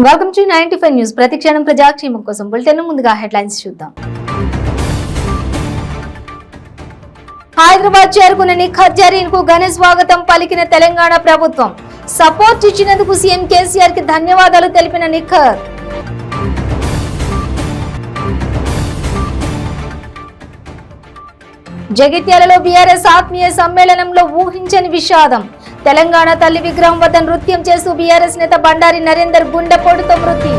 Welcome to 95 news. ప్రతిక్షణం ప్రజాక్షేమం కోసం bulletin ముందుగా హెడ్లైన్స్ చూద్దాం. హైదరాబాద్ చేరుకున్న నిఖత్ జరీన్ కు ఘన స్వాగతం పలికిన తెలంగాణ ప్రభుత్వం. సపోర్ట్ ఇచ్చినందుకు సీఎం కేసీఆర్ కి ధన్యవాదాలు తెలిపిన నిఖత్. జగిత్యాలలో బీఆర్ఎస్ ఆత్మీయ సమ్మేళనంలో ఊహించని విషాదం. తెలంగాణ తల్లి విగ్రహం వద్ద నృత్యం చేస్తూ బీఆర్ఎస్ నేత బండారి నరేందర్ గుండెపోటుతో మృతి.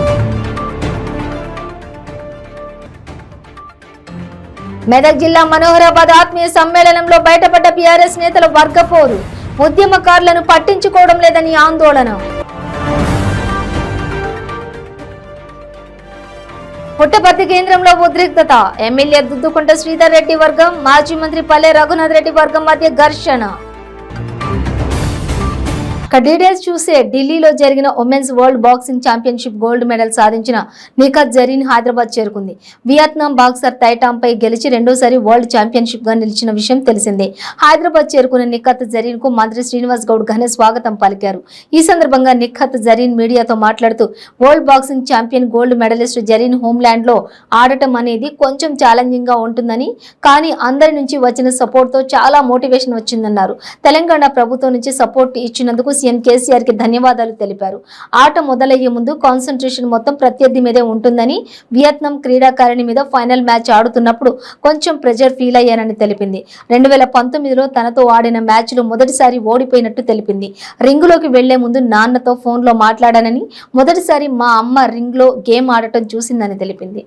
మెదక్ జిల్లా మనోహరాబాద్ ఆత్మీయ సమ్మేళనంలో బయటపడ్డ బీఆర్ఎస్ నేతల వర్గపోరు. ఉద్యమకారులను పట్టించుకోవడం లేదని ఆందోళన. పుట్టపర్తి కేంద్రంలో ఉద్రిక్తత. ఎమ్మెల్యే దుద్దుకుంట శ్రీధర్ రెడ్డి వర్గం, మాజీ మంత్రి పల్లె రఘునాథ్ రెడ్డి వర్గం మధ్య ఘర్షణ. డీటెయిల్స్ చూసే ఢిల్లీలో జరిగిన women's world boxing championship gold medal సాధించిన నిఖత్ జరీన్ హైదరాబాద్ చేరుకుంది. వియత్నాం బాక్సర్ టైటాంపై గెలిచి రెండోసారి వరల్డ్ ఛాంపియన్షిప్ గా నిలిచిన విషయం తెలిసిందే. హైదరాబాద్ చేరుకున్న నిఖత్ జరీన్ కు మంత్రి శ్రీనివాస్ గౌడ్ ఘన స్వాగతం పలికారు. ఈ సందర్భంగా నిఖత్ జరీన్ మీడియాతో మాట్లాడుతూ world boxing champion gold medallist Zareen homeland లో ఆడటం అనేది కొంచెం ఛాలెంజింగ్ గా ఉంటుందని, కానీ అందరి నుంచి వచ్చిన సపోర్ట్ తో చాలా మోటివేషన్ వచ్చిందన్నారు. తెలంగాణ ప్రభుత్వం నుంచి సపోర్ట్ ఇచ్చినందుకు సీఎం కేసీఆర్ కి ధన్యవాదాలు తెలిపారు. ఆట మొదలయ్యే ముందు కాన్సన్ట్రేషన్ మొత్తం ప్రత్యర్థి మీదే ఉంటుందని, వియత్నాం క్రీడాకారిణి మీద ఫైనల్ మ్యాచ్ ఆడుతున్నప్పుడు కొంచెం ప్రెజర్ ఫీల్ అయ్యానని తెలిపింది. 2019లో తనతో ఆడిన మ్యాచ్లో మొదటిసారి ఓడిపోయినట్టు తెలిపింది. రింగులోకి వెళ్లే ముందు నాన్నతో ఫోన్లో మాట్లాడానని, మొదటిసారి మా అమ్మ రింగ్ లో గేమ్ ఆడటం చూసిందని తెలిపింది.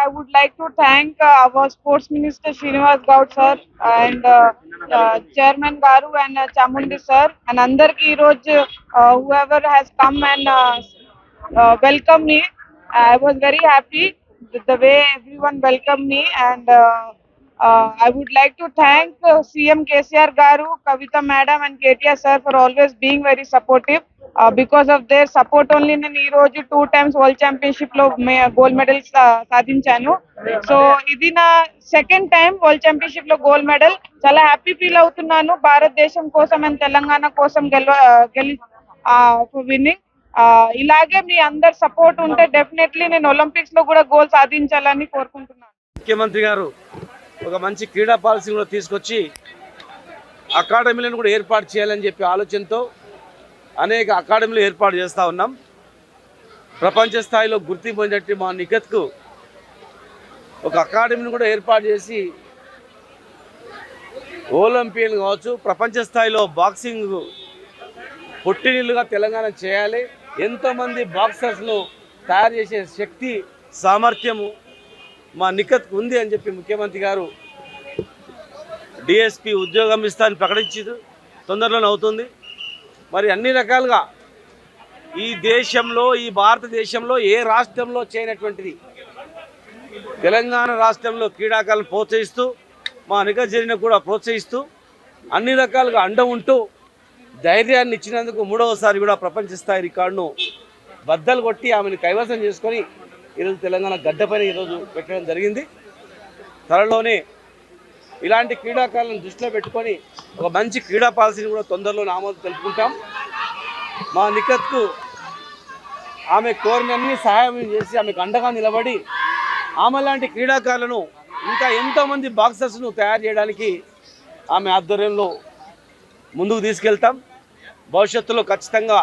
I would like to thank our Sports Minister Srinivas Gaud sir and Chairman Garu and Chamundi sir and andarki ee roju whoever has come and welcome me. I was very happy with the way everyone welcomed me and I would like to thank CM KCR Garu, Kavita Madam and KTR sir for always being very supportive. Because of their support only నేను ఈ రోజు 2 times world championship లో gold medal సాధించాను. So ఇది నా second time world championship లో gold medal. చాలా happy feel అవుతున్నాను భారతదేశం కోసం అండ్ తెలంగాణ కోసం విన్నింగ్. ఇలాగే మీ అందరు సపోర్ట్ ఉంటే డెఫినెట్లీ నేను ఒలింపిక్స్ లో కూడా గోల్ సాధించాలని కోరుకుంటున్నాను. ముఖ్యమంత్రి గారు ఒక మంచి క్రీడా పాలసీ కూడా తీసుకొచ్చి అకాడమీలను కూడా ఏర్పాటు చేయాలని చెప్పి ఆలోచనతో అనేక అకాడమీలు ఏర్పాటు చేస్తూ ఉన్నాం. ప్రపంచ స్థాయిలో గుర్తింపు పొందినట్టు మా నిఖత్కు ఒక అకాడమీని కూడా ఏర్పాటు చేసి ఒలింపియన్ కావచ్చు, ప్రపంచ స్థాయిలో బాక్సింగ్ పుట్టినిల్లుగా తెలంగాణ చేయాలి. ఎంతోమంది బాక్సర్స్ను తయారు చేసే శక్తి సామర్థ్యము మా నిఖత్కు ఉంది అని చెప్పి ముఖ్యమంత్రి గారు డిఎస్పి ఉద్యోగం ఇస్తానని ప్రకటించింది. తొందరలోనే అవుతుంది. మరి అన్ని రకాలుగా ఈ దేశంలో, ఈ భారతదేశంలో ఏ రాష్ట్రంలో చేయనటువంటిది తెలంగాణ రాష్ట్రంలో క్రీడాకారులను ప్రోత్సహిస్తూ, మా నిఖత్ జరీన్ కూడా ప్రోత్సహిస్తూ అన్ని రకాలుగా అండ ఉంటూ ధైర్యాన్ని ఇచ్చినందుకు మూడవసారి కూడా ప్రపంచ స్థాయి రికార్డును బద్దలు కొట్టి ఆమెను కైవసం చేసుకొని ఈరోజు తెలంగాణ గడ్డపైన ఈరోజు పెట్టడం జరిగింది. త్వరలోనే ఇలాంటి క్రీడాకారులను దృష్టిలో పెట్టుకొని ఒక మంచి క్రీడా పాలసీని కూడా తొందరలోనే ఆమోదం తెలుపుకుంటాం. మా నిఖత్కు ఆమె కోరినన్ని సహాయం చేసి ఆమెకు అండగా నిలబడి ఆమె లాంటి క్రీడాకారులను ఇంకా ఎంతోమంది బాక్సర్స్ను తయారు చేయడానికి ఆమె ఆధ్వర్యంలో ముందుకు తీసుకెళ్తాం. భవిష్యత్తులో ఖచ్చితంగా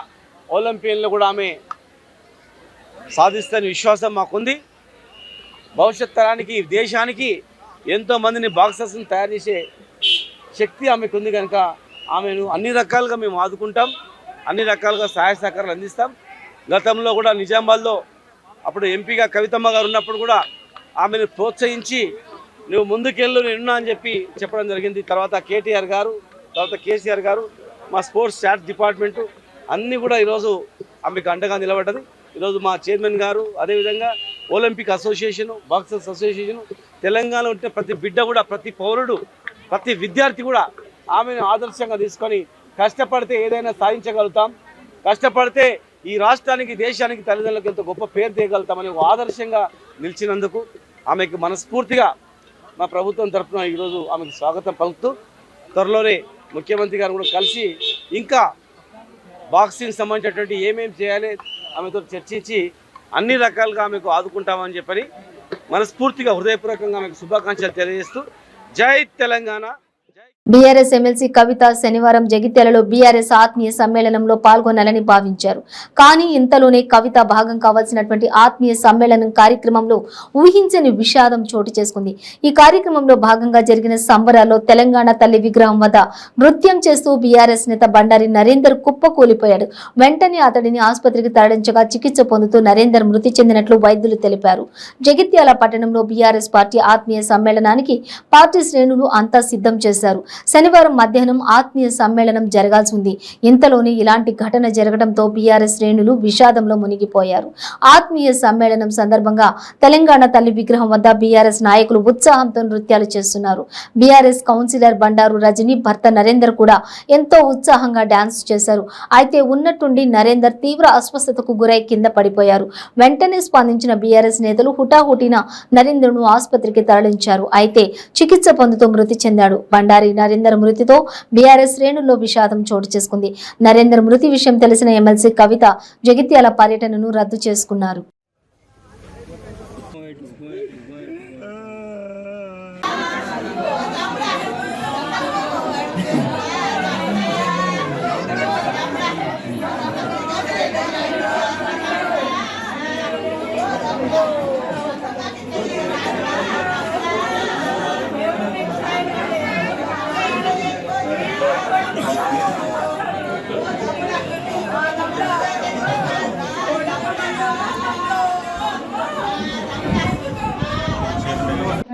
ఒలింపియన్లో కూడా ఆమె సాధిస్తున్న విశ్వాసం మాకుంది. భవిష్యత్ తరానికి, దేశానికి ఎంతోమందిని బాక్సర్స్ని తయారు చేసే శక్తి ఆమెకు ఉంది కనుక ఆమెను అన్ని రకాలుగా మేము ఆదుకుంటాం, అన్ని రకాలుగా సహాయ సహకారాలు అందిస్తాం. గతంలో కూడా నిజామాబాద్లో అప్పుడు ఎంపీగా కవితమ్మ గారు ఉన్నప్పుడు కూడా ఆమెను ప్రోత్సహించి నువ్వు ముందుకెళ్ళు నేనున్నా అని చెప్పి చెప్పడం జరిగింది. తర్వాత కేటీఆర్ గారు, తర్వాత కేసీఆర్ గారు, మా స్పోర్ట్స్ స్టాఫ్ డిపార్ట్మెంటు అన్నీ కూడా ఈరోజు ఆమెకు అండగా నిలబడ్డది. ఈరోజు మా చైర్మన్ గారు, అదేవిధంగా Olympic association, boxers association, Telangana ఉంటే ప్రతి బిడ్డ కూడా, ప్రతి పౌరుడు, ప్రతి విద్యార్థి కూడా ఆమెను ఆదర్శంగా తీసుకొని కష్టపడితే ఏదైనా సాధించగలుగుతాం, కష్టపడితే ఈ రాష్ట్రానికి, దేశానికి, తల్లిదండ్రులకు ఎంతో గొప్ప పేరు తీయగలుగుతామని ఆదర్శంగా నిలిచినందుకు ఆమెకు మనస్ఫూర్తిగా మా ప్రభుత్వం తరఫున ఈరోజు ఆమెకు స్వాగతం పలుకుతూ త్వరలోనే ముఖ్యమంత్రి గారు కూడా కలిసి ఇంకా బాక్సింగ్ సంబంధించినటువంటి ఏమేమి చేయాలి ఆమెతో చర్చించి అన్ని రకాలుగా ఆమెకు ఆదుకుంటామని చెప్పని మనస్ఫూర్తిగా హృదయపూర్వకంగా ఆమెకు శుభాకాంక్షలు తెలియజేస్తూ జై తెలంగాణ. బీఆర్ఎస్ ఎమ్మెల్సీ కవిత శనివారం జగిత్యాలలో బీఆర్ఎస్ ఆత్మీయ సమ్మేళనంలో పాల్గొనాలని భావించారు. కానీ ఇంతలోనే కవిత భాగం కావాల్సినటువంటి ఆత్మీయ సమ్మేళనం కార్యక్రమంలో ఊహించని విషాదం చోటు చేసుకుంది. ఈ కార్యక్రమంలో భాగంగా జరిగిన సంబరాల్లో తెలంగాణ తల్లి విగ్రహం వద్ద నృత్యం చేస్తూ బీఆర్ఎస్ నేత బండారి నరేందర్ కుప్పకూలిపోయాడు. వెంటనే అతడిని ఆసుపత్రికి తరలించగా చికిత్స పొందుతూ నరేందర్ మృతి చెందినట్లు వైద్యులు తెలిపారు. జగిత్యాల పట్టణంలో బీఆర్ఎస్ పార్టీ ఆత్మీయ సమ్మేళనానికి పార్టీ శ్రేణులు అంతా సిద్ధం చేశారు. శనివారం మధ్యాహ్నం ఆత్మీయ సమ్మేళనం జరగాల్సి ఉంది. ఇంతలోనే ఇలాంటి ఘటన జరగడంతో బీఆర్ఎస్ శ్రేణులు విషాదంలో మునిగిపోయారు. ఆత్మీయ సమ్మేళనం సందర్భంగా తెలంగాణ తల్లి విగ్రహం వద్ద బీఆర్ఎస్ నాయకులు ఉత్సాహంతో నృత్యాలు చేస్తున్నారు. బీఆర్ఎస్ కౌన్సిలర్ బండారు రజని భర్త నరేందర్ కూడా ఎంతో ఉత్సాహంగా డాన్స్ చేశారు. అయితే ఉన్నట్టుండి నరేందర్ తీవ్ర అస్వస్థతకు గురై కింద పడిపోయారు. వెంటనే స్పందించిన బీఆర్ఎస్ నేతలు హుటాహుటిన నరేందర్ను ఆసుపత్రికి తరలించారు. అయితే చికిత్స పొందుతూ మృతి చెందాడు. బండారి నరేందర్ మృతితో బీఆర్ఎస్ శ్రేణుల్లో విషాదం చోటు చేసుకుంది. నరేందర్ మృతి విషయం తెలిసిన ఎమ్మెల్సీ కవిత జగిత్యాల పర్యటనను రద్దు చేసుకున్నారు.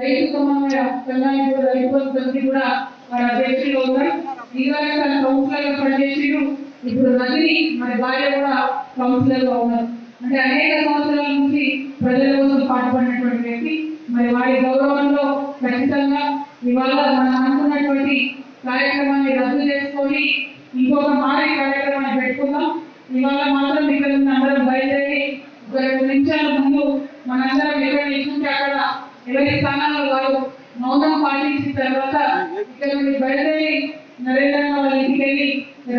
రైతు సమన్వయ సంఘానికి రైతు కూడా వారి అధ్యక్షులు ఉన్నారు. ఈవేళ తన కౌన్సిలర్ గా పనిచేసిండు. ఇప్పుడు రజని మరి భార్య కూడా కౌన్సిలర్ గా ఉన్నారు. అంటే అనేక సంవత్సరాల నుంచి ప్రజల కోసం పాటుపడినటువంటి వ్యక్తి. మరి వారి గౌరవంలో ఖచ్చితంగా ఇవాళ మనం అనుకున్నటువంటి కార్యక్రమాన్ని రద్దు చేసుకొని ఇంకొక మారి కార్యక్రమాన్ని పెట్టుకుందాం. ఇవాళ మాత్రం ఇక్కడ అందరం బయలుదేరి ఒక 2 నిమిషాల ముందు మనందరం ఎక్కడ నిల్చుంటే అక్కడ ఎవరి స్థానాల్లో వారు మౌనం పాటించిన తర్వాత ఇక్కడ నుండి బయలుదేరి నరేంద్ర వాళ్ళ ఇంటికి వెళ్ళి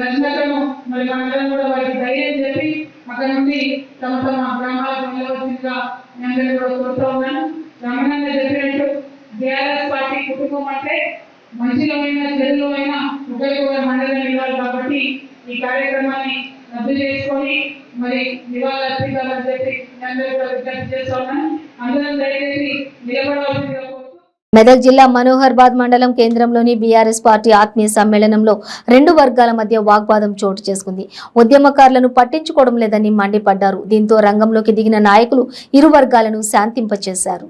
రచనలను మరి మనందరం కూడా వారికి ధైర్యం చెప్పి అక్కడ నుండి తమ తమ గ్రామాలకు వెళ్ళవలసిందిగా నేను కూడా కోరుతూ ఉన్నాను. రమణంగా చెప్పినట్టు బీఆర్ఎస్ పార్టీ కుటుంబం అంటే మంచిలో అయినా చెడులో అయినా ఒకరికొకరు మండలం ఇవ్వాలి. కాబట్టి ఈ కార్యక్రమాన్ని రద్దు చేసుకొని మరి నివాళులర్పించాలని చెప్పి అందరూ కూడా విజ్ఞప్తి చేస్తా ఉన్నాను. అందరం దయచేసి నిలబడవలసిందిగా. మెదక్ జిల్లా మనోహర్బాద్ మండలం కేంద్రంలోని బీఆర్ఎస్ పార్టీ ఆత్మీయ సమ్మేళనంలో 2 వర్గాల మధ్య వాగ్వాదం చోటు చేసుకుంది. ఉద్యమకారులను పట్టించుకోవడం లేదని మండిపడ్డారు. దీంతో రంగంలోకి దిగిన నాయకులు ఇరు వర్గాలను శాంతింపచేశారు.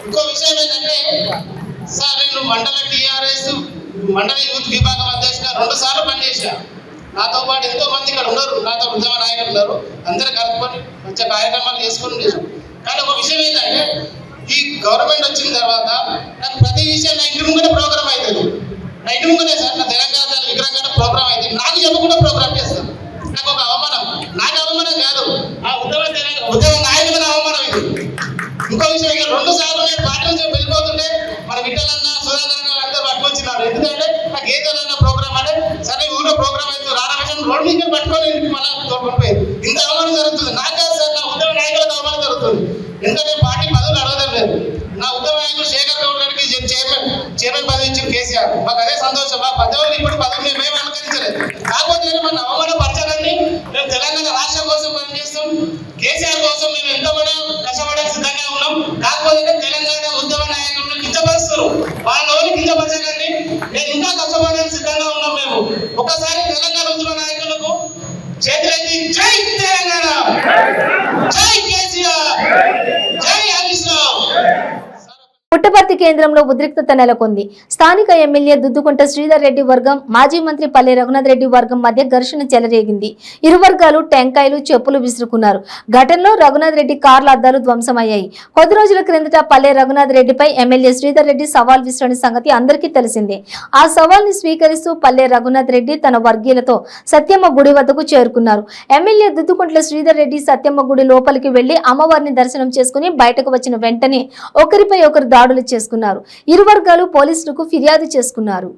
ఇంకో విషయం ఏంటంటే సార్, నేను మండల టీఆర్ఎస్ మండల యూత్ విభాగం అధ్యక్షుడిగా 2 సార్లు పనిచేసిన. నాతో పాటు ఎంతో మంది ఇక్కడ ఉన్నారు, నాతో ఉద్యమ నాయకులు ఉన్నారు. అందరూ కలుపుకొని మంచి కార్యక్రమాలు చేసుకొని చేసాం. కానీ ఒక విషయం ఏంటంటే ఈ గవర్నమెంట్ వచ్చిన తర్వాత నాకు ప్రతి విషయం నా ఇంటి ముంగనే ప్రోగ్రామ్ అవుతుంది. నా ఇంటి ముంగనే సార్ నా తెలంగాణ విగ్రహంగా ప్రోగ్రామ్ అవుతుంది. నాకు చెప్పకుండా ప్రోగ్రామ్ చేస్తాను. నాకు ఒక అవమానం. నాకు అవమానం కాదు, ఆ ఉద్యమ నాయకుల అవమానం ఇది. ఇంకో విషయం, 2 సార్లు నేను పార్టీ నుంచి వెళ్ళిపోతుంటే మన విఠలన్న సుధాకరన్న అందరూ పట్టుకొచ్చినారు. ఎందుకంటే నాకు ఏదైనా ప్రోగ్రామ్ అంటే సరే ఊళ్ళో ప్రోగ్రామ్ అయితే రాధాకృష్ణ రోడ్డు నుంచి పట్టుకొని ఇంటికి మళ్ళీ తోడుకుపోయి ఇంత అవమానం జరుగుతుంది. నాకు కాదు సార్, నా ఉద్యమ నాయకులకు అవమానం జరుగుతుంది. ఎందుకంటే పార్టీ పదవులు అడగడం లేదు. నా ఉద్యమ నాయకులు శేఖర్ గౌడ్ గారికి చైర్మన్ పదవి ఇచ్చిన కేసీఆర్, మాకు అదే సంతోషం. మా పదవులు ఇప్పుడు పదవి మేము అనుకరించలేదు. కాకపోతే మన అవమాన పరచాలని మేము తెలంగాణ రాష్ట్రం కోసం పనిచేస్తాం. కేసీఆర్ కోసం మేము ఎంతమంది కష్టపడే సిద్ధంగా ఉన్నాం. కాకపోతే తెలంగాణ ఉద్యమ నాయకులను కించపరుస్తారు. వాళ్ళ రోజులు కించపరచకండి, నేను ఇంకా కష్టపడడానికి సిద్ధంగా ఉన్నాం. మేము ఒకసారి తెలంగాణ ఉద్యమ నాయకులకు చేతులెత్తి జై తెలంగాణ, జై కేసీఆర్, జై హరీష్ రావు. పుట్టపర్తి కేంద్రంలో ఉద్రిక్తత నెలకొంది. స్థానిక ఎమ్మెల్యే దుద్దుకుంట శ్రీధర్ రెడ్డి వర్గం, మాజీ మంత్రి పల్లె రఘునాథ్ రెడ్డి వర్గం మధ్య ఘర్షణ చెలరేగింది. ఇరు వర్గాలు టెంకాయలు, చెప్పులు విసురుకున్నారు. ఘటనలో రఘునాథ్ రెడ్డి కార్ల అద్దాలు ధ్వంసమయ్యాయి. కొద్ది రోజుల క్రిందట పల్లె రఘునాథ్ రెడ్డిపై ఎమ్మెల్యే శ్రీధర్ రెడ్డి సవాల్ విసిరిన సంగతి అందరికీ తెలిసిందే. ఆ సవాల్ని స్వీకరిస్తూ పల్లె రఘునాథ్ రెడ్డి తన వర్గీయులతో సత్యమ్మ గుడి వద్దకు చేరుకున్నారు. ఎమ్మెల్యే దుద్దుకుంట్ల శ్రీధర్ రెడ్డి సత్యమ్మ గుడి లోపలికి వెళ్లి అమ్మవారిని దర్శనం చేసుకుని బయటకు వచ్చిన వెంటనే ఒకరిపై ఒకరు దాడులు చేసుకున్నారు. ఇరు వర్గాలు పోలీసులకు ఫిర్యాదు చేసుకున్నారు.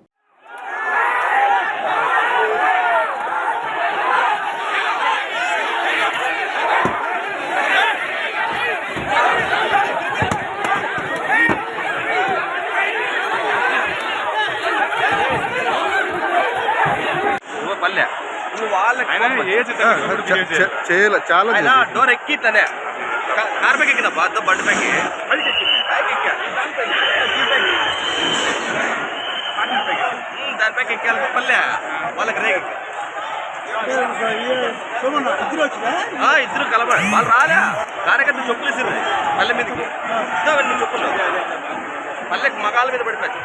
చాలా డోర్ ఎక్కి తనే కార్ పైకి ఎక్కిన బాధ బండి పైకి దానిపైకి ఎక్కాలి పల్లె వాళ్ళకి రేగి ఇద్దరు కలబడి వాళ్ళు రాలే కార్యకర్త చెప్పులు ఇస్తారు పల్లె మీదకి చెప్పులు పల్లెకి మగాల మీద పడిపోయి.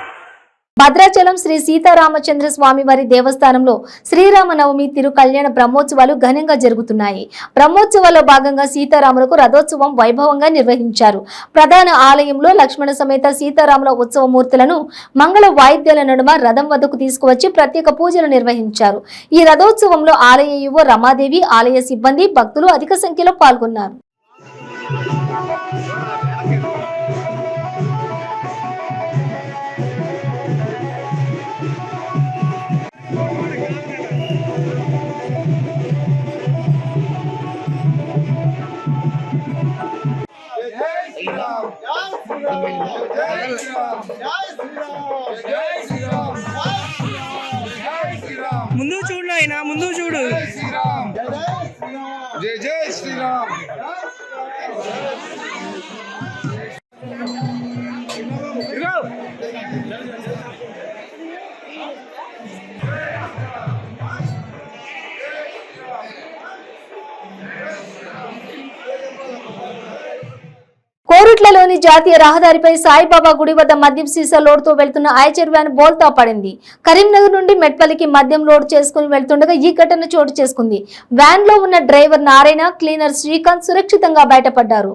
భద్రాచలం శ్రీ సీతారామచంద్ర స్వామి వారి దేవస్థానంలో శ్రీరామనవమి తిరు కళ్యాణ బ్రహ్మోత్సవాలు ఘనంగా జరుగుతున్నాయి. బ్రహ్మోత్సవాల్లో భాగంగా సీతారాములకు రథోత్సవం వైభవంగా నిర్వహించారు. ప్రధాన ఆలయంలో లక్ష్మణ సమేత సీతారాముల ఉత్సవమూర్తులను మంగళ వాయిద్యాల నడుమ రథం వద్దకు తీసుకువచ్చి ప్రత్యేక పూజలు నిర్వహించారు. ఈ రథోత్సవంలో ఆలయ యువ రమాదేవి, ఆలయ సిబ్బంది, భక్తులు అధిక సంఖ్యలో పాల్గొన్నారు. ముందు చూడు ఆయన ముందు చూడు. జై జై శ్రీరామ్. కోరుట్లలోని జాతీయ రహదారిపై సాయిబాబా గుడి వద్ద మద్యం సీసా లోడ్తో వెళ్తున్న ఐచర్ వ్యాన్ బోల్తా పడింది. కరీంనగర్ నుండి మెట్పల్లికి మద్యం లోడ్ చేసుకుని వెళ్తుండగా ఈ ఘటన చోటు చేసుకుంది. వ్యాన్ లో ఉన్న డ్రైవర్ నారాయణ, క్లీనర్ శ్రీకాంత్ సురక్షితంగా బయటపడ్డారు.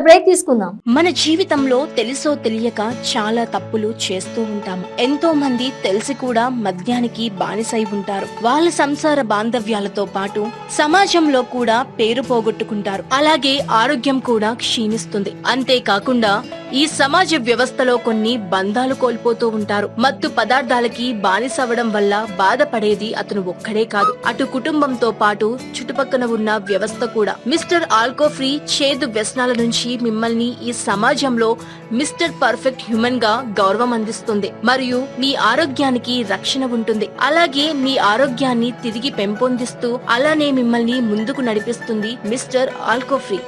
బ్రేక్ తీసుకుందాం. మన జీవితంలో తెలుసో తెలియక చాలా తప్పులు చేస్తూ ఉంటాము. ఎంతో మంది తెలిసి కూడా మద్యానికి బానిసై ఉంటారు. వాళ్ళ సంసార బాంధవ్యాలతో పాటు సమాజంలో కూడా పేరు పోగొట్టుకుంటారు. అలాగే ఆరోగ్యం కూడా క్షీణిస్తుంది. అంతేకాకుండా ఈ సమాజ వ్యవస్థలో కొన్ని బంధాలు కోల్పోతూ ఉంటారు. మత్తు పదార్థాలకి బానిసవడం వల్ల బాధపడేది అతను ఒక్కడే కాదు, అటు కుటుంబంతో పాటు చుట్టుపక్కల ఉన్న వ్యవస్థ కూడా. మిస్టర్ ఆల్కో ఫ్రీ చేదు వ్యసనాల నుంచి మిమ్మల్ని ఈ సమాజంలో మిస్టర్ పర్ఫెక్ట్ హ్యూమన్ గా గౌరవం అందిస్తుంది మరియు మీ ఆరోగ్యానికి రక్షణ ఉంటుంది. అలాగే మీ ఆరోగ్యాన్ని తిరిగి పెంపొందిస్తూ అలానే మిమ్మల్ని ముందుకు నడిపిస్తుంది మిస్టర్ ఆల్కో ఫ్రీ.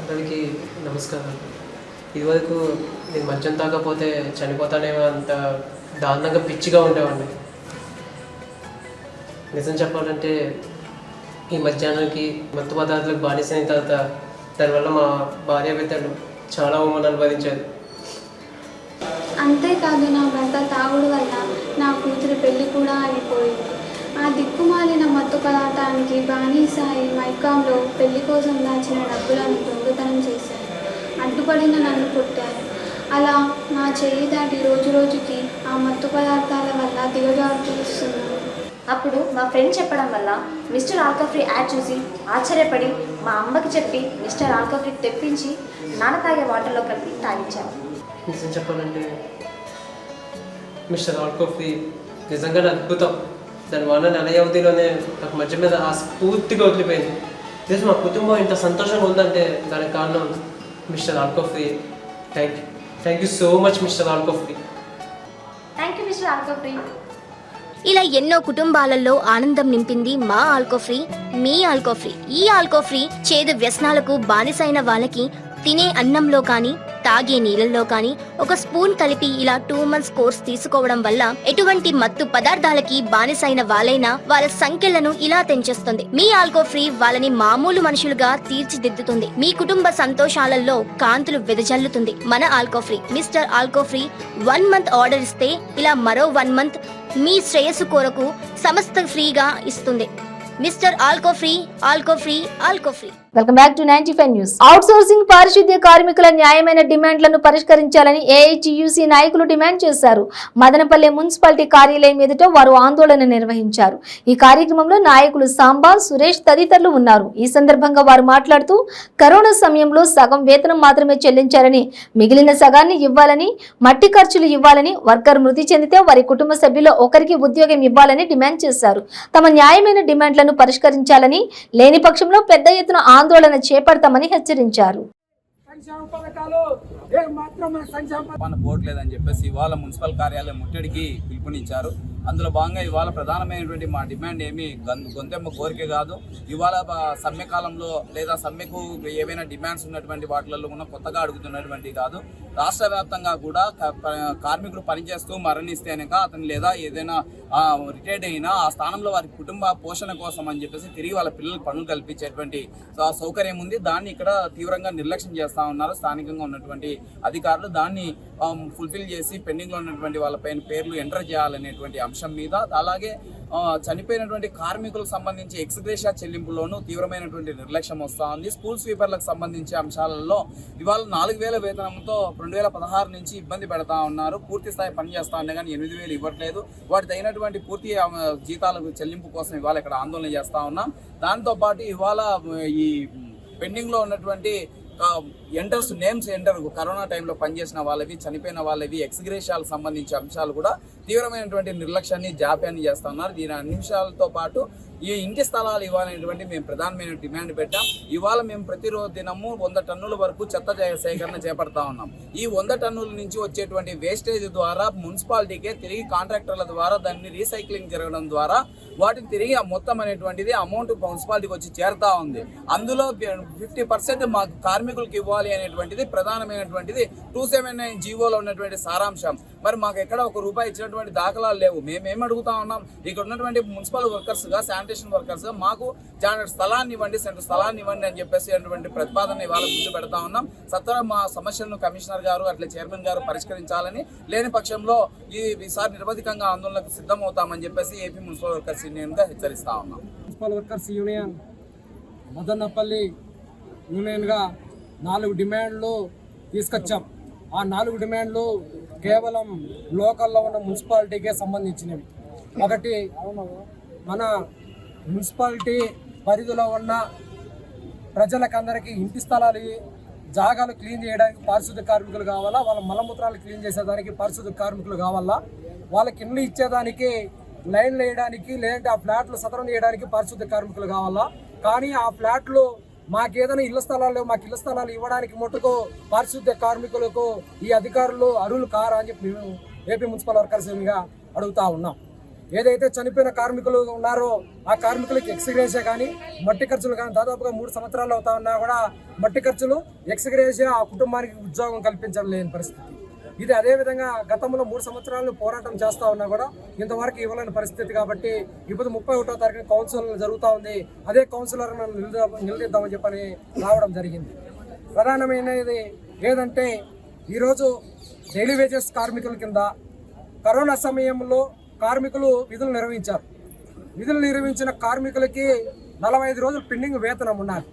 అందరికీ నమస్కారం. ఇదివరకు నేను మద్యం తాగకపోతే చనిపోతానేమో అంత దారుణంగా పిచ్చిగా ఉండేవాడిని. నిజం చెప్పాలంటే ఈ మధ్యాహ్నానికి మత్తు పదార్థాలకు బానిసైన తర్వాత దానివల్ల మా భార్య బిడ్డలు చాలా అవమానాలు అనుభవించారు. అంతేకాదు నా భర్త తాగుడు వల్ల నా కూతురు పెళ్లి కూడా అయిపోయింది. ఆ దిక్కుమాలిన మత్తు పదార్థానికి బానిసాయి మైకాంలో పెళ్లి కోసం దాచిన డబ్బులను దొంగతనం చేశారు. అడ్డుపడిన నన్ను కొట్టారు. అలా నా చెయ్యి దాటి రోజుకి ఆ మత్తు పదార్థాల వల్ల దిగజారుతున్నాను. అప్పుడు మా ఫ్రెండ్ చెప్పడం వల్ల మిస్టర్ ఆల్కఫ్రీ యాడ్ చూసి ఆశ్చర్యపడి మా అమ్మకి చెప్పి మిస్టర్ ఆల్కఫ్రీ తెప్పించి నాన్న తాగే వాటర్లో కలిపి తాగించాము. నిజం చెప్పాలంటే మిస్టర్ ఆల్కఫ్రీ నిజంగా అద్భుతం. దాని వల్ల నెల వ్యవధిలోనే నాకు మధ్య మీద ఆ స్ఫూర్తిగా వదిలిపోయింది. నిజం మా కుటుంబం ఇంత సంతోషంగా ఉందంటే దానికి కారణం mister Alcofree. Thank you so much mister Alcofree. Thank you mister Alcofree. ఇలా ఎన్నో కుటుంబాలలో ఆనందం నింపింది మా ఆల్కోఫ్రీ, మీ ఆల్కోఫ్రీ. ఈ ఆల్కోఫ్రీ చేదు వ్యసనాలకు బానిసైన వాళ్ళకి తినే అన్నంలో కానీ తాగే నీళ్ళల్లో కానీ ఒక స్పూన్ కలిపి ఇలా 2 months కోర్స్ తీసుకోవడం వల్ల ఎటువంటి మత్తు పదార్థాలకి బానిసైన వాళ్ళైనా వాళ్ళ సంఖ్యలను ఇలా తెంచేస్తుంది. మీ ఆల్కోఫ్రీ వాళ్ళని మామూలు మనుషులుగా తీర్చిదిద్దుతుంది. మీ కుటుంబ సంతోషాలలో కాంతులు వెదజల్లుతుంది. మన ఆల్కోఫ్రీ మిస్టర్ ఆల్కోఫ్రీ 1 month ఆర్డర్ ఇస్తే ఇలా మరో 1 month మీ శ్రేయస్సు కొరకు సమస్త ఫ్రీగా ఇస్తుంది. Mister Alcofree. Welcome back to 95 news. Outsourcing పారిశుద్ధ్య కార్మికుల న్యాయమైన డిమాండ్లను పరిష్కరించాలని ఏఐటియుసి నాయకులు డిమాండ్ చేశారు. మదనపల్లె మున్సిపాలిటీ కార్యాలయం ఎదుట వారు ఆందోళన నిర్వహించారు. ఈ కార్యక్రమంలో నాయకులు సాంబా, సురేష్ తదితరులు ఉన్నారు. ఈ సందర్భంగా వారు మాట్లాడుతూ కరోనా సమయంలో సగం వేతనం మాత్రమే చెల్లించారని, మిగిలిన సగాన్ని ఇవ్వాలని, మట్టి ఖర్చులు ఇవ్వాలని, వర్కర్ మృతి చెందితే వారి కుటుంబ సభ్యుల్లో ఒకరికి ఉద్యోగం ఇవ్వాలని డిమాండ్ చేశారు. తమ న్యాయమైన డిమాండ్లను పరిష్కరించాలని, లేని పక్షంలో పెద్ద ఎత్తున ఆందోళన చేపడతామని హెచ్చరించారు. పోవట్లేదని చెప్పేసి ఇవాళ మున్సిపల్ కార్యాలయం ముట్టడికి పిలుపునిచ్చారు. అందులో భాగంగా ఇవాళ ప్రధానమైనటువంటి మా డిమాండ్ ఏమి గొంతెమ్మ కోరిక కాదు. ఇవాళ సమ్మె కాలంలో లేదా సమ్మెకు ఏవైనా డిమాండ్స్ ఉన్నటువంటి వాటిలలో ఉన్న కొత్తగా అడుగుతున్నటువంటి కాదు. రాష్ట్ర వ్యాప్తంగా కూడా కార్మికులు పనిచేస్తూ మరణిస్తే కనుక అతను లేదా ఏదైనా రిటైర్డ్ అయినా ఆ స్థానంలో వారి కుటుంబ పోషణ కోసం అని చెప్పేసి తిరిగి వాళ్ళ పిల్లలకు పనులు కల్పించేటువంటి సౌకర్యం ఉంది. దాన్ని ఇక్కడ తీవ్రంగా నిర్లక్ష్యం చేస్తూ ఉన్నారు స్థానికంగా ఉన్నటువంటి అధికారులు. దాన్ని ఫుల్ఫిల్ చేసి పెండింగ్లో ఉన్నటువంటి వాళ్ళపైన పేర్లు ఎంటర్ చేయాలనేటువంటి అంశం మీద, అలాగే చనిపోయినటువంటి కార్మికులకు సంబంధించి ఎక్స్గ్రేషియా చెల్లింపులోనూ తీవ్రమైనటువంటి నిర్లక్ష్యం వస్తూ ఉంది. స్కూల్ స్వీపర్లకు సంబంధించి అంశాలలో ఇవాళ 4,000 వేతనంతో 2016 నుంచి ఇబ్బంది పెడతా ఉన్నారు. పూర్తి స్థాయి పని చేస్తా ఉండే కానీ 8,000 ఇవ్వట్లేదు. వాటికి అయినటువంటి పూర్తి జీతాలకు చెల్లింపు కోసం ఇవాళ ఇక్కడ ఆందోళన చేస్తూ ఉన్నాం. దాంతోపాటు ఇవాళ ఈ పెండింగ్లో ఉన్నటువంటి నేమ్స్ ఎంటర్ కరోనా టైంలో పనిచేసిన వాళ్ళవి, చనిపోయిన వాళ్ళవి, ఎక్స్గ్రేషియాలకు సంబంధించిన అంశాలు కూడా తీవ్రమైనటువంటి నిర్లక్ష్యాన్ని, జాప్యాన్ని చేస్తా ఉన్నారు. దీని అన్ని విషయాలతో పాటు ఈ ఇంటి స్థలాలు ఇవ్వాలనేటువంటి మేము ప్రధానమైన డిమాండ్ పెట్టాం. ఇవాళ మేము ప్రతిరోజు దినము 100 టన్నుల వరకు చెత్త సేకరణ చేపడతా ఉన్నాం. ఈ 100 టన్నుల నుంచి వచ్చేటువంటి వేస్టేజ్ ద్వారా మున్సిపాలిటీకే తిరిగి కాంట్రాక్టర్ల ద్వారా దాన్ని రీసైక్లింగ్ జరగడం ద్వారా వాటిని తిరిగి మొత్తం అనేటువంటిది అమౌంట్ మున్సిపాలిటీకి వచ్చి చేరుతా ఉంది. అందులో 50% మాకు కార్మికులకు ఇవ్వాలి అనేటువంటిది ప్రధానమైనటువంటిది 279 జీవోలో ఉన్నటువంటి సారాంశం. మరి మాకు ఎక్కడ ₹1 ఇచ్చినటువంటి దాఖలాలు లేవు. మేమేం అడుగుతా ఉన్నాం, ఇక్కడ ఉన్నటువంటి మున్సిపల్ వర్కర్స్గా, శానిటేషన్ వర్కర్స్గా మాకు స్థలాన్ని ఇవ్వండి, సెంటర్ స్థలాన్ని ఇవ్వండి అని చెప్పేసి అటువంటి ప్రతిపాదన ఇవాళ ముందు పెడతా ఉన్నాం. సత్వరం మా సమస్యలను కమిషనర్ గారు అట్లా చైర్మన్ గారు పరిష్కరించాలని, లేని పక్షంలో ఈసారి నిరవధికంగా ఆందోళనకు సిద్ధమవుతామని చెప్పేసి ఏపీ మున్సిపల్ వర్కర్స్ యూనియన్గా హెచ్చరిస్తా ఉన్నాం. మున్సిపల్ వర్కర్స్ యూనియన్ మదనపల్లి యూనియన్గా 4 డిమాండ్లు తీసుకొచ్చాం. ఆ 4 డిమాండ్లు కేవలం లోకల్లో ఉన్న మున్సిపాలిటీకే సంబంధించినవి. ఒకటి, మన మున్సిపాలిటీ పరిధిలో ఉన్న ప్రజలకందరికీ ఇంటి స్థలాలు, జాగాలు క్లీన్ చేయడానికి పారిశుద్ధ్య కార్మికులు కావాలా, వాళ్ళ మలమూత్రాలు క్లీన్ చేసేదానికి పారిశుద్ధ్య కార్మికులు కావాలా, వాళ్ళకి ఇండ్లు ఇచ్చేదానికి, లైన్లు వేయడానికి, లేదంటే ఆ ఫ్లాట్లు సదరం చేయడానికి పారిశుద్ధ్య కార్మికులు కావాలా. కానీ ఆ ఫ్లాట్లు మాకేదైనా ఇళ్ల స్థలాలు లేవు, మాకు ఇళ్ల స్థలాలు ఇవ్వడానికి మటుకు పారిశుద్ధ్య కార్మికులకు ఈ అధికారులు అర్హులు కారా అని చెప్పి మేము ఏపీ మున్సిపల్ వర్కర్స్గా అడుగుతా ఉన్నాం. ఏదైతే చనిపోయిన కార్మికులు ఉన్నారో ఆ కార్మికులకి ఎక్స్గ్రేషియా కానీ, మట్టి ఖర్చులు కానీ దాదాపుగా 3 సంవత్సరాలు అవుతా ఉన్నా కూడా మట్టి ఖర్చులు, ఎక్స్గ్రేషియా ఆ కుటుంబానికి ఉద్యోగం కల్పించడం లేని పరిస్థితి. ఇది అదేవిధంగా గతంలో 3 సంవత్సరాలు పోరాటం చేస్తూ ఉన్నా కూడా ఇంతవరకు ఇవ్వలేని పరిస్థితి. కాబట్టి ఇప్పుడు 31వ తారీఖున కౌన్సిల్ జరుగుతూ ఉంది. అదే కౌన్సిలర్ నిలదీద్దామని చెప్పని రావడం జరిగింది. ప్రధానమైనది ఏదంటే ఈరోజు డైలీ వేజెస్ కార్మికుల కింద కరోనా సమయంలో కార్మికులు విధులు నిర్వహించారు. విధులు నిర్వహించిన కార్మికులకి 45 రోజులు పెండింగ్ వేతనం ఉన్నది.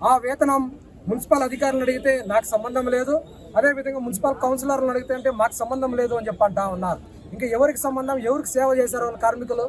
ఆ వేతనం మున్సిపల్ అధికారులను అడిగితే నాకు సంబంధం లేదు, అదేవిధంగా మున్సిపల్ కౌన్సిలర్లను అడిగితే అంటే మాకు సంబంధం లేదు అని చెప్పంటా ఉన్నారు. ఇంకా ఎవరికి సంబంధం? ఎవరికి సేవ చేశారు వాళ్ళు కార్మికులు?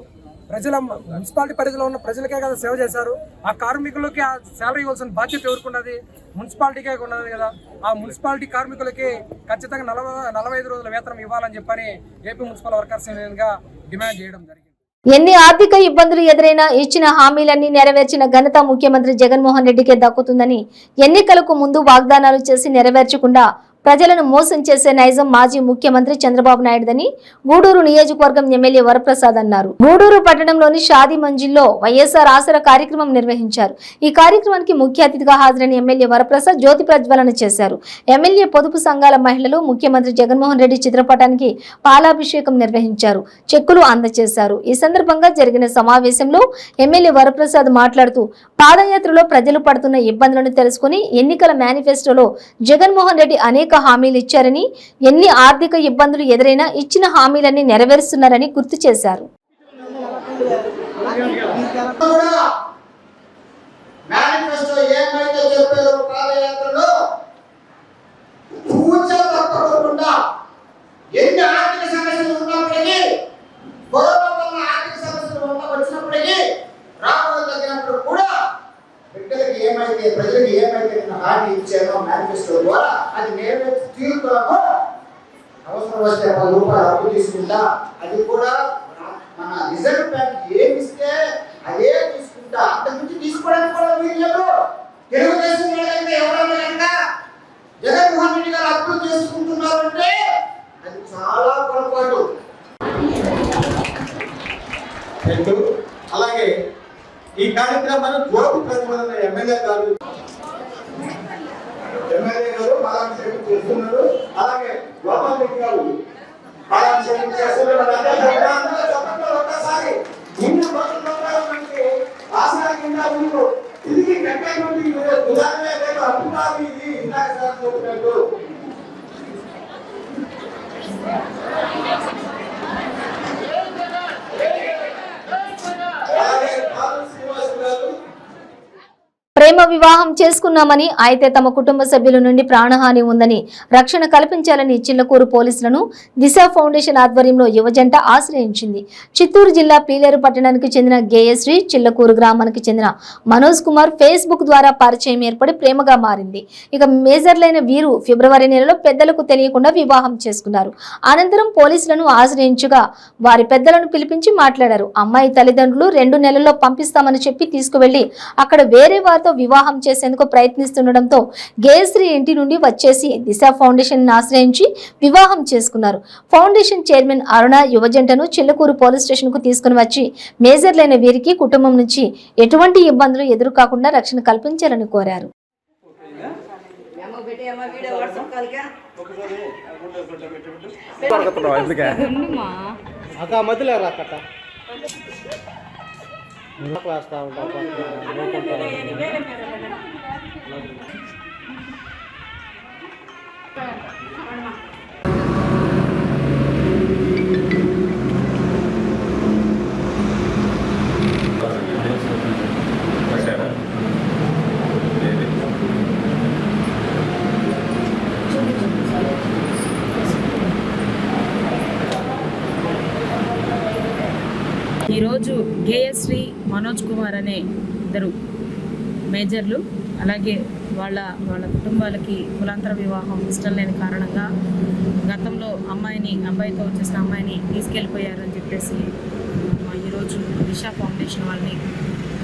ప్రజల మున్సిపాలిటీ పరిధిలో ఉన్న ప్రజలకే కదా సేవ చేశారు. ఆ కార్మికులకి ఆ శాలరీ ఇవ్వాల్సిన బాధ్యత ఎవరికి? మున్సిపాలిటీకే ఉన్నది కదా. ఆ మున్సిపాలిటీ కార్మికులకి ఖచ్చితంగా 45 రోజుల వేతనం ఇవ్వాలని చెప్పని ఏపీ మున్సిపల్ వర్కర్స్ యూనియన్గా డిమాండ్ చేయడం జరిగింది. ఎన్ని ఆర్థిక ఇబ్బందులు ఎదురైనా ఇచ్చిన హామీలన్నీ నెరవేర్చిన ఘనత ముఖ్యమంత్రి జగన్మోహన్ రెడ్డికే దక్కుతుందని, ఎన్నికలకు ముందు వాగ్దానాలు చేసి నెరవేర్చకుండా ప్రజలను మోసం చేసే నైజం మాజీ ముఖ్యమంత్రి చంద్రబాబు నాయుడుదని గూడూరు నియోజకవర్గం ఎమ్మెల్యే వరప్రసాద్ అన్నారు. గూడూరు పట్టణంలోని షాదీ మంజిల్లో వైఎస్ఆర్ ఆసరా కార్యక్రమం నిర్వహించారు. ఈ కార్యక్రమానికి ముఖ్య అతిథిగా హాజరైన ఎమ్మెల్యే వరప్రసాద్ జ్యోతి ప్రజ్వలన చేశారు. ఎమ్మెల్యే పొదుపు సంఘాల మహిళలు ముఖ్యమంత్రి జగన్మోహన్ రెడ్డి చిత్రపటానికి పాలాభిషేకం నిర్వహించారు, చెక్కులు అందజేశారు. ఈ సందర్భంగా జరిగిన సమావేశంలో ఎమ్మెల్యే వరప్రసాద్ మాట్లాడుతూ పాదయాత్రలో ప్రజలు పడుతున్న ఇబ్బందులను తెలుసుకుని ఎన్నికల మేనిఫెస్టోలో జగన్మోహన్ రెడ్డి అనేక హామీలు ఇచ్చారని, ఎన్ని ఆర్థిక ఇబ్బందులు ఎదురైనా ఇచ్చిన హామీలన్నీ నెరవేరుస్తున్నారని గుర్తు చేశారు. ప్రజలకు ఏమైతే హామీ ఇచ్చారో మేనిఫెస్టో ద్వారా అది నెరవేర్చి తీరుతామో. అవసరం వస్తే 10 రూపాయలు అప్పు తీసుకుంటా, అది కూడా మన రిజర్వ్ బ్యాంక్ ఏమి ఇస్తే అదే తీసుకుంటా, అంతకుమించి తీసుకోవడానికి కూడా వీళ్ళు తెలుగుదేశం ఎవరైనా కనుక జగన్మోహన్ రెడ్డి గారు అప్పులు చేసుకుంటున్నారంటే అది చాలా పొరపాటు. అలాగే ఈ కార్యక్రమాన్ని జ్యోతి ప్రజ్వలన ఎమ్మెల్యే గారు పాలాభిషేకం చేస్తున్నారు. అలాగే గోపాల్ రెడ్డి గారు పాలాభిషేకం చేస్తున్నారు. ఒక్కసారి ఆసరా కింద తిరిగి కట్టేటువంటి ఉదాహరణ అప్పు కాదు ఇది. ఇందాక సార్ చెప్పినట్టు ప్రేమ వివాహం చేసుకున్నామని, అయితే తమ కుటుంబ సభ్యుల నుండి ప్రాణహాని ఉందని రక్షణ కల్పించాలని చిల్లకూరు పోలీసులను దిశ ఫౌండేషన్ ఆధ్వర్యంలో యువజంట ఆశ్రయించింది. చిత్తూరు జిల్లా పీలేరు పట్టణానికి చెందిన గేయశ్రీ చిల్లకూరు గ్రామానికి చెందిన మనోజ్ కుమార్ ఫేస్బుక్ ద్వారా పరిచయం ఏర్పడి ప్రేమగా మారింది. ఇక మేజర్లైన వీరు ఫిబ్రవరి నెలలో పెద్దలకు తెలియకుండా వివాహం చేసుకున్నారు. అనంతరం పోలీసులను ఆశ్రయించగా వారి పెద్దలను పిలిపించి మాట్లాడారు. అమ్మాయి తల్లిదండ్రులు 2 నెలల్లో పంపిస్తామని చెప్పి తీసుకువెళ్లి అక్కడ వేరే వారితో వివాహం చేసేందుకు ప్రయత్నిస్తుండటంతో గేయశ్రీ ఇంటి నుండి వచ్చేసి దిశ ఫౌండేషన్ ఆశ్రయించి వివాహం చేసుకున్నారు. ఫౌండేషన్ చైర్మన్ అరుణ యువజంటను చిల్లకూరు పోలీస్ స్టేషన్ కు తీసుకుని వచ్చి మేజర్లైన వీరికి కుటుంబం నుంచి ఎటువంటి ఇబ్బందులు ఎదురు కాకుండా రక్షణ కల్పించాలని కోరారు. ఈరోజు గేయశ్రీ మనోజ్ కుమార్ అనే 2 మేజర్లు, అలాగే వాళ్ళ కుటుంబాలకి కులాంతర వివాహం ఇష్టం లేని కారణంగా గతంలో అబ్బాయితో వచ్చేసిన అమ్మాయిని తీసుకెళ్ళిపోయారని చెప్పేసి ఈరోజు దిశ ఫౌండేషన్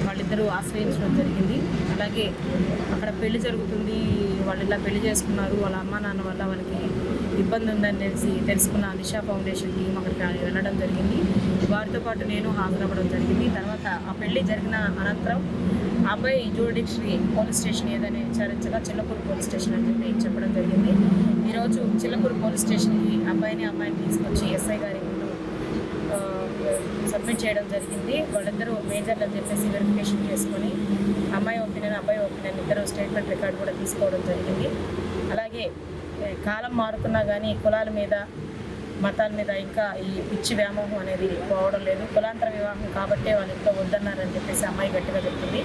వాళ్ళిద్దరూ ఆశ్రయించడం జరిగింది. అలాగే అక్కడ పెళ్లి జరుగుతుంది, వాళ్ళు ఇలా పెళ్లి చేసుకున్నారు, వాళ్ళ అమ్మ నాన్న వల్ల వాళ్ళకి ఇబ్బంది ఉందని తెలుసుకున్న దిశ ఫౌండేషన్ టీం అక్కడికి వెళ్ళడం జరిగింది. వారితో పాటు నేను హాజరవ్వడం జరిగింది. తర్వాత ఆ పెళ్లి జరిగిన అనంతరం అబ్బాయి జ్యుడిషియరీ పోలీస్ స్టేషన్ ఏదని విచారించగా చిల్లకూరు పోలీస్ స్టేషన్ అని చెప్పడం జరిగింది. ఈరోజు చిల్లకూరు పోలీస్ స్టేషన్కి అమ్మాయిని తీసుకొచ్చి ఎస్ఐ గారి ముందు సబ్మిట్ చేయడం జరిగింది. వాళ్ళిద్దరూ మేజర్లు అని చెప్పేసి వెరిఫికేషన్ చేసుకొని అబ్బాయి ఒపీనియన్ ఇద్దరు స్టేట్మెంట్ రికార్డు కూడా తీసుకోవడం జరిగింది. అలాగే కాలం మారుతున్నా కానీ కులాల మీద మతాల మీద ఇంకా ఈ పిచ్చి వ్యామోహం అనేది పోవడం లేదు. కులాంతర వివాహం కాబట్టే వాళ్ళు ఇంట్లో వద్దన్నారని చెప్పేసి అమ్మాయి గట్టిగా చెప్తుంది.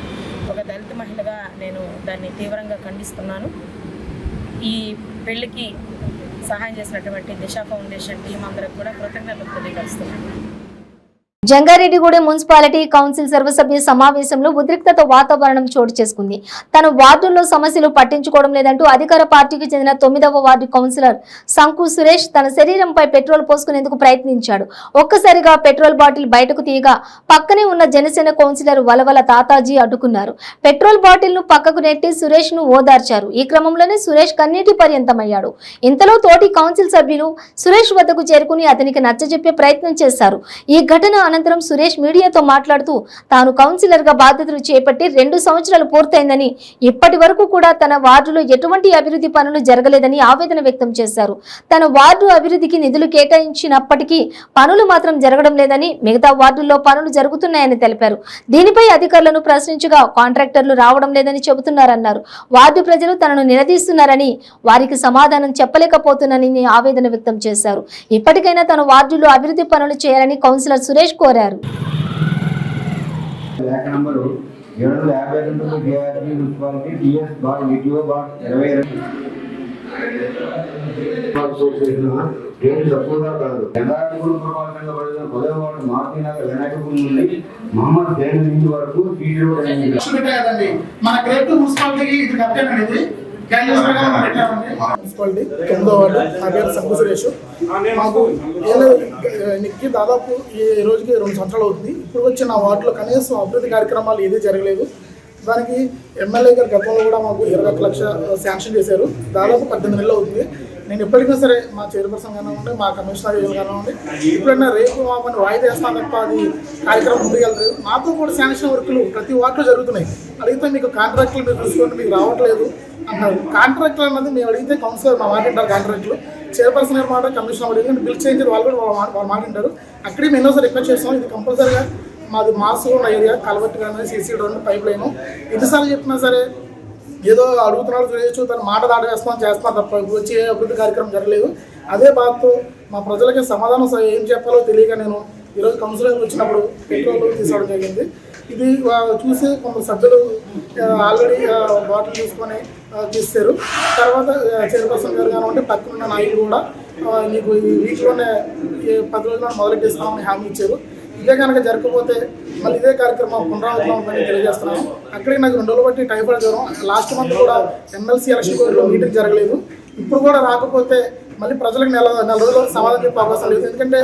ఒక దళిత మహిళగా నేను దాన్ని తీవ్రంగా ఖండిస్తున్నాను. ఈ పెళ్లికి సహాయం చేసినటువంటి దిశ ఫౌండేషన్ టీం అందరికి కూడా కృతజ్ఞతలు తెలియజేస్తున్నాను. జంగారెడ్డిగూడెం మున్సిపాలిటీ కౌన్సిల్ సర్వసభ్య సమావేశంలో ఉద్రిక్తత వాతావరణం చోటు చేసుకుంది. తన వార్డుల్లో సమస్యలు పట్టించుకోవడం లేదంటూ అధికార పార్టీకి చెందిన 9వ వార్డు కౌన్సిలర్ సంకు సురేష్ తన శరీరంపై పెట్రోల్ పోసుకునేందుకు ప్రయత్నించాడు. ఒక్కసారిగా పెట్రోల్ బాటిల్ బయటకు తీయగా పక్కనే ఉన్న జనసేన కౌన్సిలర్ వలవల తాతాజీ అడ్డుకున్నారు. పెట్రోల్ బాటిల్ ను పక్కకు నెట్టి సురేష్ ను ఓదార్చారు. ఈ క్రమంలోనే సురేష్ కన్నీటి పర్యంతమయ్యాడు. ఇంతలో తోటి కౌన్సిల్ సభ్యులు సురేష్ వద్దకు చేరుకుని అతనికి నచ్చజెప్పే ప్రయత్నం చేశారు. ఈ ఘటన అనంతరం సురేష్ మీడియాతో మాట్లాడుతూ తాను కౌన్సిలర్ గా బాధ్యతలు చేపట్టి 2 సంవత్సరాలు పూర్తయిందని, ఇప్పటి వరకు కూడా తన వార్డులో ఎటువంటి అభివృద్ధి పనులు జరగలేదని ఆవేదన వ్యక్తం చేశారు. తన వార్డు అభివృద్ధికి నిధులు కేటాయించినప్పటికీ పనులు మాత్రం జరగడం లేదని, మిగతా వార్డుల్లో పనులు జరుగుతున్నాయని తెలిపారు. దీనిపై అధికారులను ప్రశ్నించగా కాంట్రాక్టర్లు రావడం లేదని చెబుతున్నారన్నారు. వార్డు ప్రజలు తనను నిలదీస్తున్నారని, వారికి సమాధానం చెప్పలేకపోతున్నానని ఆవేదన వ్యక్తం చేశారు. ఇప్పటికైనా తన వార్డులో అభివృద్ధి పనులు చేయాలని కౌన్సిలర్ సురేష్ కోరారు. లేఖ number 752 DRG municipality TS bar video bar 22 rate తక్కువగా కాదు. జంగారెడ్డిగూడెం పురపాలకంగా పడిన 10వ వార్డు మారుతినగర్ వినాయకపురం నుండి మహమ్మద్ జైన్ ఇంటి వరకు సీడీ రోడ్ కదండి. మన గ్రేట్ మున్సిపాలిటీకి ఇది కట్టానండి. మున్సిపాలిటీ 9వ వార్డు, నా పేరు సంకు సురేష్. మాకు ఎన్నికకి దాదాపు ఈ రోజుకి 2 సంవత్సరాలు అవుతుంది. ఇప్పుడు వచ్చి నా వార్డులో కనీసం అభివృద్ధి కార్యక్రమాలు ఏదీ జరగలేదు. దానికి ఎమ్మెల్యే గారు గతంలో కూడా మాకు 21 లక్షలు శాంక్షన్ చేశారు. దాదాపు 18 నెలలు అవుతుంది. నేను ఎప్పటికైనా సరే మా చైర్పర్సన్ కానివ్వండి, మా కమిషనర్ కానివ్వండి, ఎప్పుడైనా రేపు మామని వాయిదా వేస్తాను తప్ప అది కార్యక్రమం ముందుకెళ్తారు. నాతో కూడా శాంక్షన్ వర్కులు ప్రతి వార్డులో జరుగుతున్నాయి. అడిగితే మీకు కాంట్రాక్టులు మీరు చూసుకోండి, మీకు రావట్లేదు అన్నారు. కాంట్రాక్టర్ అన్నది మేము అడిగితే కౌన్సిలర్ మా మాట్లాడారు. కాంట్రాక్టులు చైర్పర్సన్ గారు మాట, కమిషనర్ అడిగితే బిల్ చేయించారు. వాళ్ళు కూడా వాళ్ళు మాట్లాడారు. అక్కడికి మేము ఎన్నోసారి రిక్వెస్ట్ చేస్తాం. ఇది కంపల్సరీగా మాది మాస్ ఉన్న ఏరియా, కలవట్టు కానీ సీసీ రోడ్ పైప్ లైన్ ఎన్నిసార్లు చెప్పినా సరే ఏదో అడుగుతున్నాడు చేయొచ్చు, తన మాట దాడి చేస్తాం తప్ప ఇప్పుడు వచ్చి ఏ అభివృద్ధి కార్యక్రమం జరగలేదు. అదే బాధతో మా ప్రజలకి సమాధానం ఏం చెప్పాలో తెలియక నేను ఈరోజు కౌన్సిలర్ వచ్చినప్పుడు పెట్రోల్ తీసుకోవడం జరిగింది. ఇది చూసి కొందరు సభ్యులు ఆల్రెడీ బాటిల్ తీసుకొని తీస్తారు. తర్వాత చైర్పర్సన్ గారు కానివ్వండి, పక్కనున్న నాయకులు కూడా మీకు ఈ వీక్లోనే 10 రోజుల్లో మొదలెట్టిస్తామని హామీ ఇచ్చారు. ఇదే కనుక జరగకపోతే మళ్ళీ ఇదే కార్యక్రమం పునరావృతమని తెలియజేస్తున్నాను. అక్కడికి నాకు 2 రోజులు బట్టి టైఫాయిడ్ జ్వరం. లాస్ట్ మంత్ కూడా ఎమ్మెల్సీ ఎలక్షన్ కోడ్లో మీటింగ్ జరగలేదు. ఇప్పుడు కూడా రాకపోతే మళ్ళీ ప్రజలకు నెల రోజులు సమాధానం చెప్పే అవకాశం లేదు. ఎందుకంటే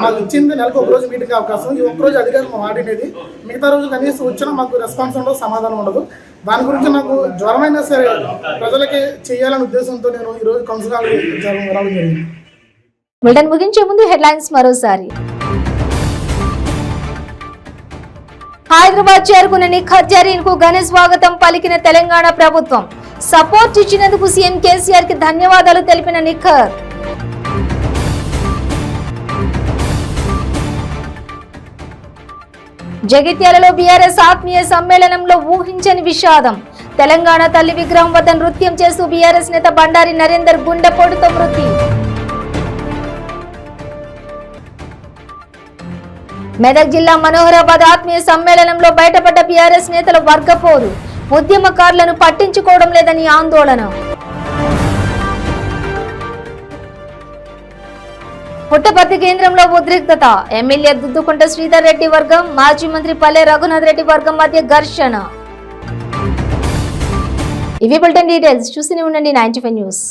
మాకు ఇచ్చింది నెలకు 1 రోజు మీటింగ్ అవకాశం. ఈ 1 రోజు అధికారం వాడినది. మిగతా రోజు కనీసం వచ్చినా మాకు రెస్పాన్స్ ఉండదు, సమాధానం ఉండదు. దాని గురించి నాకు జ్వరమైనా సరే ప్రజలకి చేయాలనే ఉద్దేశంతో నేను ఈరోజు కౌన్సిలర్ రావడం జరిగింది. బులెటిన్ ముగించే ముందు హెడ్లైన్స్ మరోసారి. హైదరాబాద్ చేరుకున్న నిఖత్ జరీన్ కు ఘన స్వాగతం పలికిన తెలంగాణ ప్రభుత్వం. సపోర్ట్ ఇచ్చినందుకు సీఎం కేసీఆర్ కి ధన్యవాదాలు తెలిపిన నిఖత్. జగిత్యాలలో బీఆర్ఎస్ ఆత్మీయ సమ్మేళనంలో ఊహించని విషాదం. తెలంగాణ తల్లి విగ్రహం వద్ద నృత్యం చేస్తూ బీఆర్ఎస్ నేత బండారి నరేందర్ గుండెపోటుతో మృతి. మెదక్ జిల్లా మనోహరాబాద్ ఆత్మీయ సమ్మేళనంలో బయటపడ్డ బీఆర్ఎస్ నేతల వర్గపోరు. ఉద్యమకారులను పట్టించుకోవడం లేదని ఆందోళన. పుట్టపర్తి కేంద్రంలో ఉద్రిక్తత. ఎమ్మెల్యే దుద్దుకుంట శ్రీధర్ రెడ్డి వర్గం, మాజీ మంత్రి పల్లె రఘునాథ్ రెడ్డి వర్గం మధ్య ఘర్షణ. ఇవి బులెటిన్ డీటెయిల్స్. చూస్తూనే ఉండండి 95 న్యూస్.